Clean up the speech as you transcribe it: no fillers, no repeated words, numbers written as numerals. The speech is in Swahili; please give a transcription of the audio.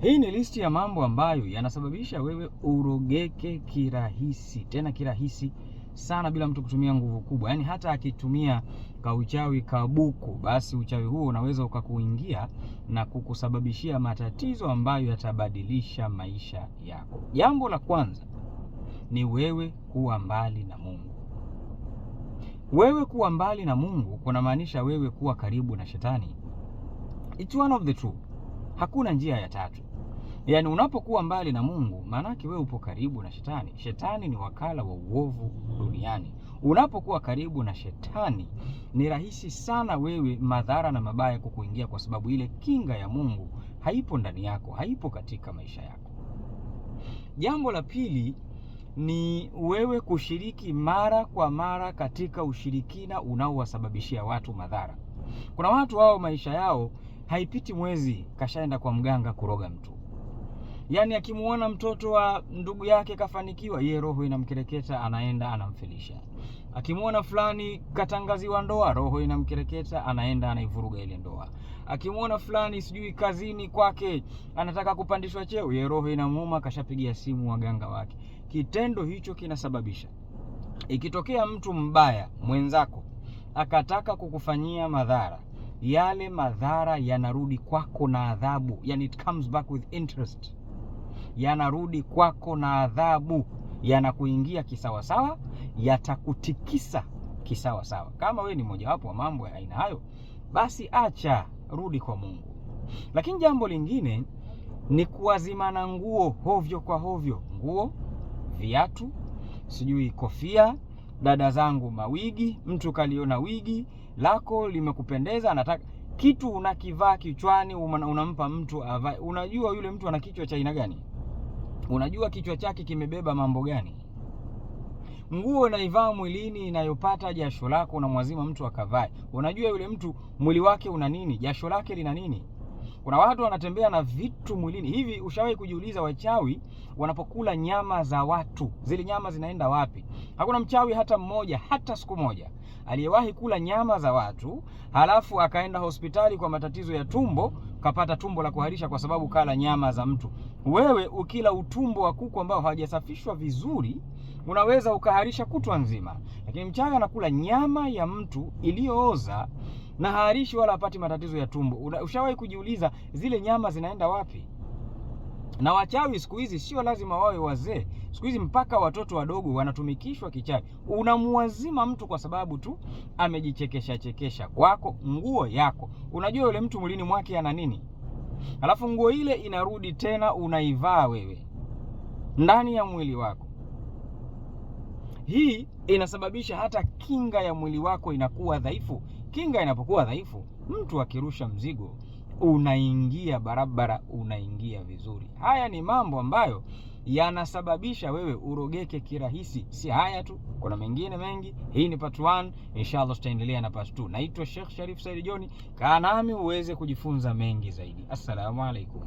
Hii ni listi ya mambo ambayo yanasababisha wewe urogeke kirahisi, tena kirahisi sana, bila mtu kutumia nguvu kubwa. Yaani hata akitumia kauchawi kabuku, basi uchawi huo unaweza ukakuingia na kukusababishia matatizo ambayo yatabadilisha maisha yako. Jambo la kwanza ni wewe kuwa mbali na Mungu. Wewe kuwa mbali na Mungu kunamaanisha wewe kuwa karibu na shetani. It's one of the two. Hakuna njia ya tatu. Yaani unapokuwa mbali na Mungu, maanake wewe upo karibu na shetani. Shetani ni wakala wa uovu duniani. Unapokuwa karibu na shetani, ni rahisi sana wewe madhara na mabaya kukuingia, kwa sababu ile kinga ya Mungu haipo ndani yako, haipo katika maisha yako. Jambo la pili ni wewe kushiriki mara kwa mara katika ushirikina unaowasababishia watu madhara. Kuna watu wao maisha yao haipiti mwezi kashaenda kwa mganga kuroga mtu. Yaani akimuona mtoto wa ndugu yake kafanikiwa, yeye roho inamkereketa, anaenda anamfilisha. Akimuona fulani katangaziwa ndoa, roho inamkereketa, anaenda anaivuruga ile ndoa. Akimuona fulani sijui kazini kwake anataka kupandishwa cheo, yeye roho inamuuma, kashapigia simu waganga wake. Kitendo hicho kinasababisha, ikitokea mtu mbaya mwenzako akataka kukufanyia madhara, yale madhara yanarudi kwako na adhabu. Yani it comes back with interest. Yanarudi kwako na adhabu, yanakuingia kisawasawa, yatakutikisa kisawasawa. Kama we ni mojawapo wa mambo ya aina hayo, basi acha, rudi kwa Mungu. Lakini jambo lingine ni kuazimana nguo hovyo kwa hovyo. Nguo, viatu, sijui kofia, dada zangu mawigi. Mtu kaliona wigi lako limekupendeza, anataka kitu unakivaa kichwani, unampa mtu avae. Unajua yule mtu ana kichwa cha aina gani? Unajua kichwa chake kimebeba mambo gani? Nguo unaivaa mwilini inayopata jasho lako, unamwazima mtu akavae. Unajua yule mtu mwili wake una nini? Jasho lake lina nini? Kuna watu wanatembea na vitu mwilini. Hivi ushawahi kujiuliza wachawi wanapokula nyama za watu, zile nyama zinaenda wapi? Hakuna mchawi hata mmoja, hata siku moja, aliyewahi kula nyama za watu halafu akaenda hospitali kwa matatizo ya tumbo, kapata tumbo la kuharisha kwa sababu kala nyama za mtu. Wewe ukila utumbo wa kuku ambao hawajasafishwa vizuri, unaweza ukaharisha kutwa nzima. Lakini mchawi anakula nyama ya mtu iliyooza na harishi wala hapati matatizo ya tumbo. Ushawahi kujiuliza zile nyama zinaenda wapi? Na wachawi siku hizi sio lazima wawe wazee. Siku hizi mpaka watoto wadogo wanatumikishwa kichawi. Unamuazima mtu kwa sababu tu amejichekesha chekesha kwako. Nguo yako, unajua yule mtu mwilini mwake ana nini? Alafu nguo ile inarudi tena unaivaa wewe ndani ya mwili wako. Hii inasababisha hata kinga ya mwili wako inakuwa dhaifu. Kinga inapokuwa dhaifu, mtu akirusha mzigo unaingia barabara, unaingia vizuri. Haya ni mambo ambayo yanasababisha wewe urogeke kirahisi. Si haya tu, kuna mengine mengi. Hii ni part 1, inshallah tutaendelea na part 2. Naitwa Sheikh Sharif Said John. Kaa nami uweze kujifunza mengi zaidi. Assalamu alaikum.